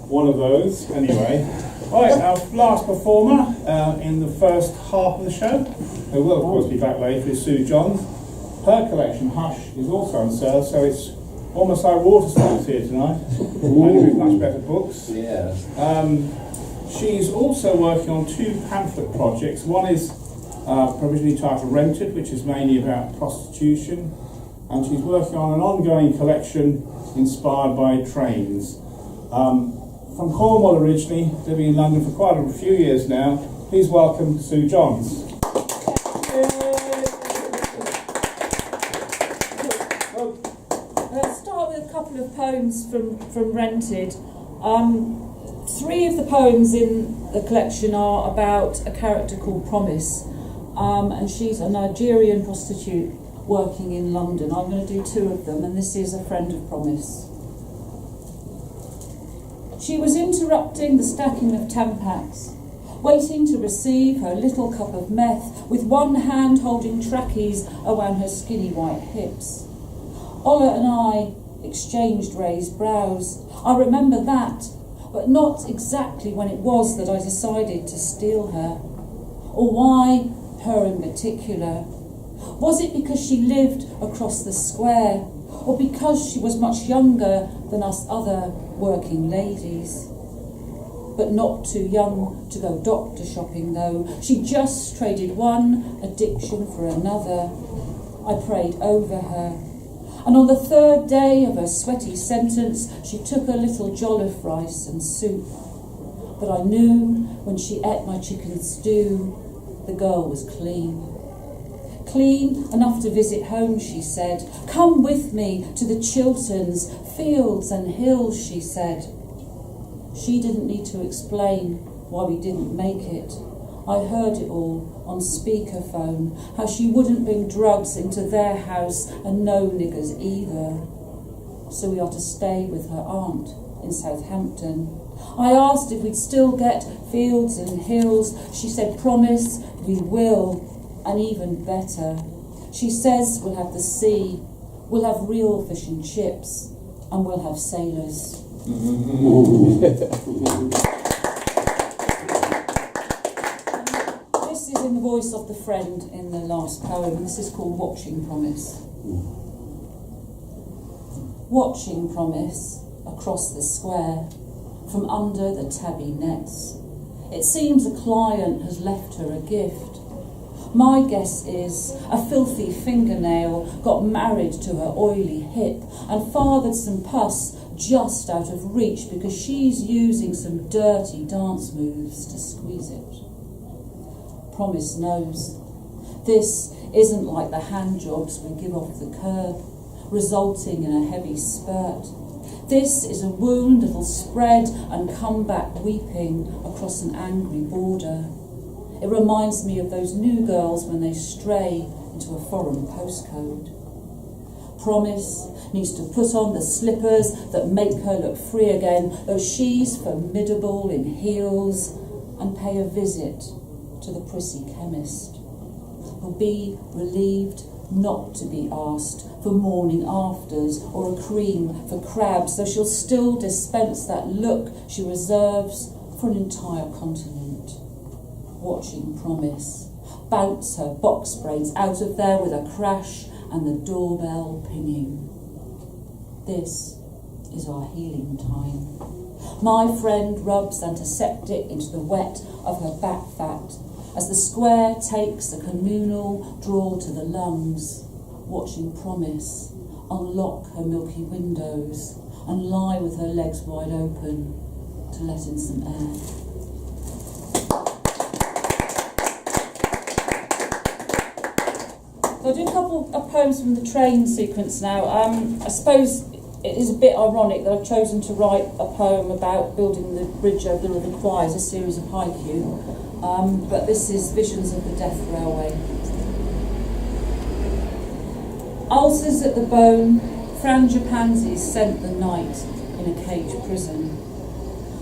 one of those, anyway. Right, our last performer in the first half of the show, who will of course be back later, is Sue Johns. Her collection, Hush, is also on sale, so it's almost like Waterstones here tonight, and with much better books. Yeah. She's also working on 2 pamphlet projects. One is provisionally titled Rented, which is mainly about prostitution, and she's working on an ongoing collection inspired by trains. From Cornwall originally, living in London for quite a few years now, please welcome Sue Johns. Let's start with a couple of poems from Rented. 3 of the poems in the collection are about a character called Promise, and she's a Nigerian prostitute working in London. I'm going to do 2 of them, and this is a friend of Promise. She was interrupting the stacking of Tampax, waiting to receive her little cup of meth, with one hand holding trackies around her skinny white hips. Ola and I exchanged raised brows. I remember that, but not exactly when it was that I decided to steal her, or why her in particular. Was it because she lived across the square, or because she was much younger than us other working ladies? But not too young to go doctor shopping, though. She just traded one addiction for another. I prayed over her. And on the 3rd day of her sweaty sentence, she took a little jollof rice and soup. But I knew when she ate my chicken stew, the girl was clean. Clean enough to visit home, she said. Come with me to the Chilterns, fields and hills, she said. She didn't need to explain why we didn't make it. I heard it all on speakerphone, how she wouldn't bring drugs into their house and no niggers either. So we are to stay with her aunt in Southampton. I asked if we'd still get fields and hills. She said, promise, we will, and even better. She says we'll have the sea, we'll have real fish and chips, and we'll have sailors. This is in the voice of the friend in the last poem. This is called Watching Promise. Watching Promise across the square, from under the tabby nets. It seems a client has left her a gift. My guess is a filthy fingernail got married to her oily hip and fathered some pus just out of reach because she's using some dirty dance moves to squeeze it. Promise knows. This isn't like the hand jobs we give off the curb, resulting in a heavy spurt. This is a wound that'll spread and come back weeping across an angry border. It reminds me of those new girls when they stray into a foreign postcode. Promise needs to put on the slippers that make her look free again, though she's formidable in heels, and pay a visit to the prissy chemist, who'll be relieved not to be asked for morning afters or a cream for crabs, though she'll still dispense that look she reserves for an entire continent. Watching Promise bounce her box braids out of there with a crash and the doorbell pinging. This is our healing time. My friend rubs antiseptic into the wet of her back fat as the square takes a communal draw to the lungs. Watching Promise unlock her milky windows and lie with her legs wide open to let in some air. So I'll do a couple of poems from the train sequence now. I suppose it is a bit ironic that I've chosen to write a poem about building the bridge over the River Kwai as a series of haiku, but this is Visions of the Death Railway. Ulcers at the bone, frangipanses sent the night in a cage prison.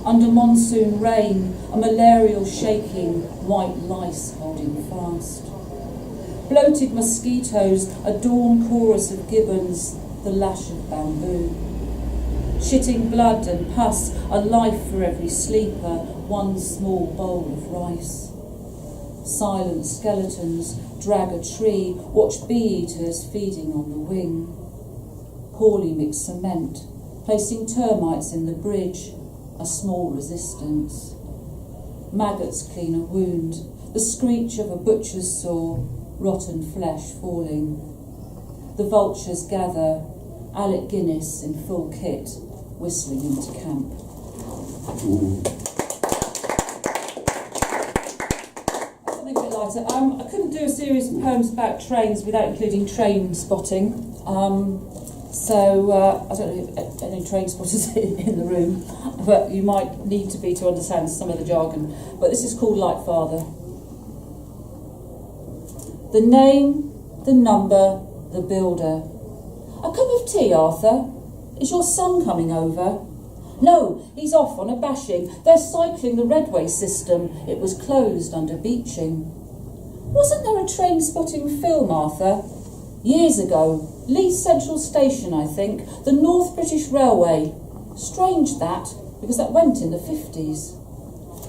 Under monsoon rain, a malarial shaking, white lice holding fast. Bloated mosquitoes, a dawn chorus of gibbons, the lash of bamboo. shitting blood and pus, a life for every sleeper, one small bowl of rice. Silent skeletons drag a tree, watch bee-eaters feeding on the wing. Poorly mixed cement, placing termites in the bridge, a small resistance. Maggots clean a wound, the screech of a butcher's saw, rotten flesh falling. The vultures gather, Alec Guinness in full kit, whistling into camp. Something a bit lighter. I couldn't do a series of poems about trains without including train spotting. So I don't know if any train spotters in the room, but you might need to be to understand some of the jargon. But this is called Like Father. The name, the number, the builder. A cup of tea, Arthur? Is your son coming over? No, he's off on a bashing. They're cycling the Redway system. It was closed under beaching. Wasn't there a train spotting film, Arthur? Years ago. Leeds Central Station, I think. The North British Railway. Strange that, because that went in the 50s.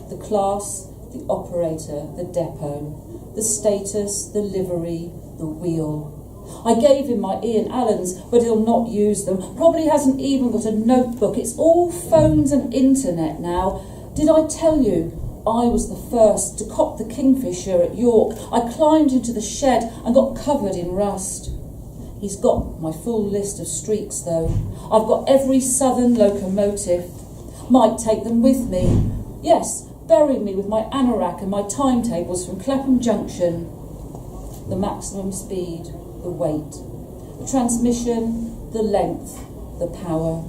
The class, the operator, the depot, the status, the livery, the wheel. I gave him my Ian Allens, but he'll not use them. Probably hasn't even got a notebook. It's all phones and internet now. Did I tell you I was the first to cop the Kingfisher at York? I climbed into the shed and got covered in rust. He's got my full list of streaks, though. I've got every southern locomotive. Might take them with me. Yes, bury me with my anorak and my timetables from Clapham Junction. The maximum speed, the weight, the transmission, the length, the power.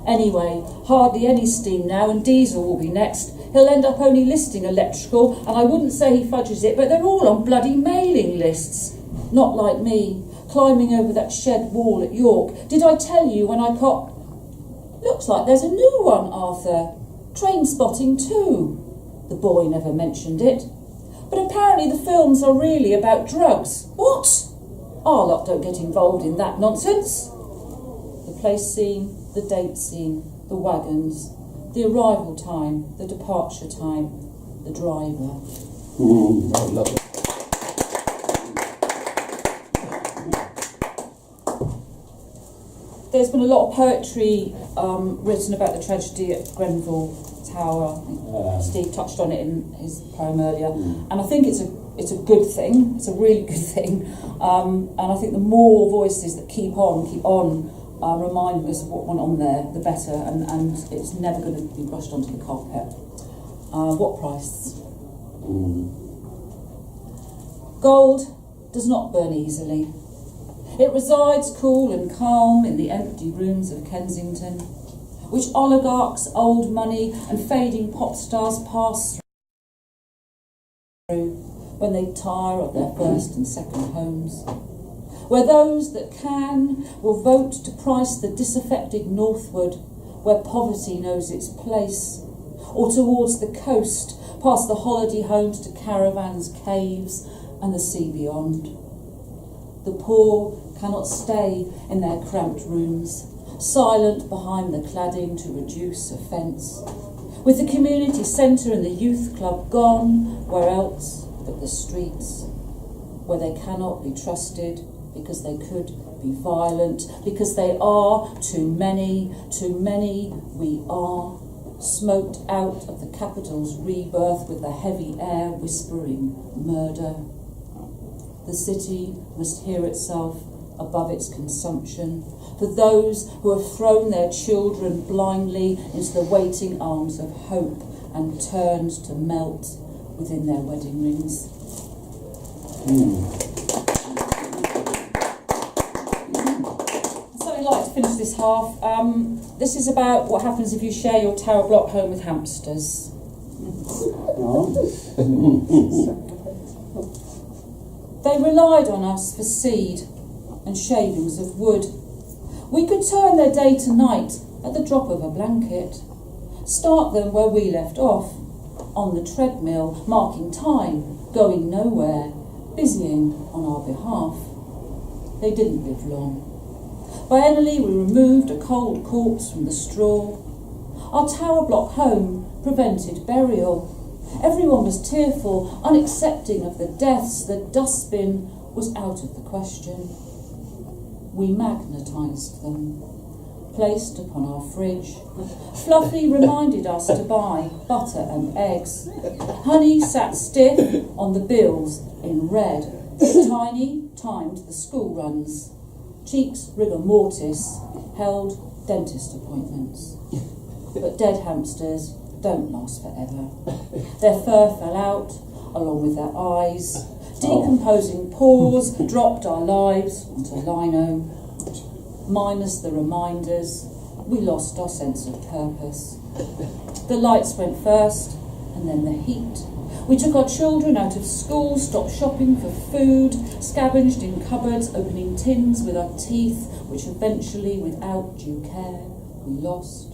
Anyway, hardly any steam now, and diesel will be next. He'll end up only listing electrical, and I wouldn't say he fudges it, but they're all on bloody mailing lists. Not like me, climbing over that shed wall at York. Did I tell you when I caught... Looks like there's a new one, Arthur. Train spotting too. The boy never mentioned it. But apparently the films are really about drugs. What? Our lot don't get involved in that nonsense. The place scene, the date scene, the wagons, the arrival time, the departure time, the driver. Oh, lovely. There's been a lot of poetry written about the tragedy at Grenfell Tower. I think Steve touched on it in his poem earlier, and I think it's a good thing. It's a really good thing, and I think the more voices that keep on remind us of what went on there, the better. And it's never going to be brushed onto the carpet. What price? Gold does not burn easily. It resides cool and calm in the empty rooms of Kensington, which oligarchs, old money and fading pop stars pass through when they tire of their first and second homes, where those that can will vote to price the disaffected northward, where poverty knows its place, or towards the coast, past the holiday homes to caravans, caves and the sea beyond. The poor cannot stay in their cramped rooms, silent behind the cladding to reduce offence. With the community centre and the youth club gone, where else but the streets, where they cannot be trusted because they could be violent, because they are too many we are, smoked out of the capital's rebirth with the heavy air whispering murder. The city must hear itself above its consumption, for those who have thrown their children blindly into the waiting arms of hope and turned to melt within their wedding rings. So I'd like to finish this half. This is about what happens if you share your tower block home with hamsters. They relied on us for seed and shavings of wood. We could turn their day to night at the drop of a blanket, start them where we left off, on the treadmill, marking time, going nowhere, busying on our behalf. They didn't live long. Biennally, we removed a cold corpse from the straw. Our tower block home prevented burial. Everyone was tearful, unaccepting of the deaths. The dustbin was out of the question. We magnetised them, placed upon our fridge. Fluffy reminded us to buy butter and eggs. Honey sat stiff on the bills in red. Tiny timed the school runs. Cheeks rigor mortis held dentist appointments. But dead hamsters don't last forever. Their fur fell out, along with their eyes. Decomposing paws dropped our lives onto lino. Minus the reminders, we lost our sense of purpose. The lights went first, and then the heat. We took our children out of school, stopped shopping for food, scavenged in cupboards, opening tins with our teeth, which eventually, without due care, we lost.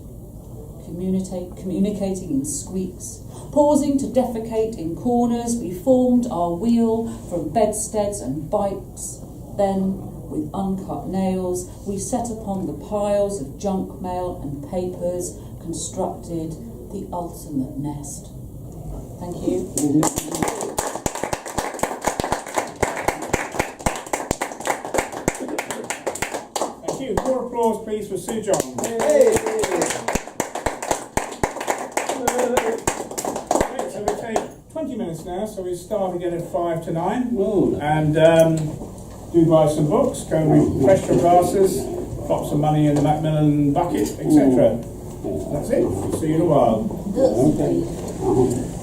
Communicating in squeaks, pausing to defecate in corners, we formed our wheel from bedsteads and bikes. Then, with uncut nails, we set upon the piles of junk mail and papers, constructed the ultimate nest. Thank you. Thank you. More applause, please, for Sue John. Hey. Okay, so we take 20 minutes now, so we start again at 5 to 9. Ooh. And do buy some books, go and refresh your glasses, drop some money in the Macmillan bucket, etc. That's it. See you in a while. Okay.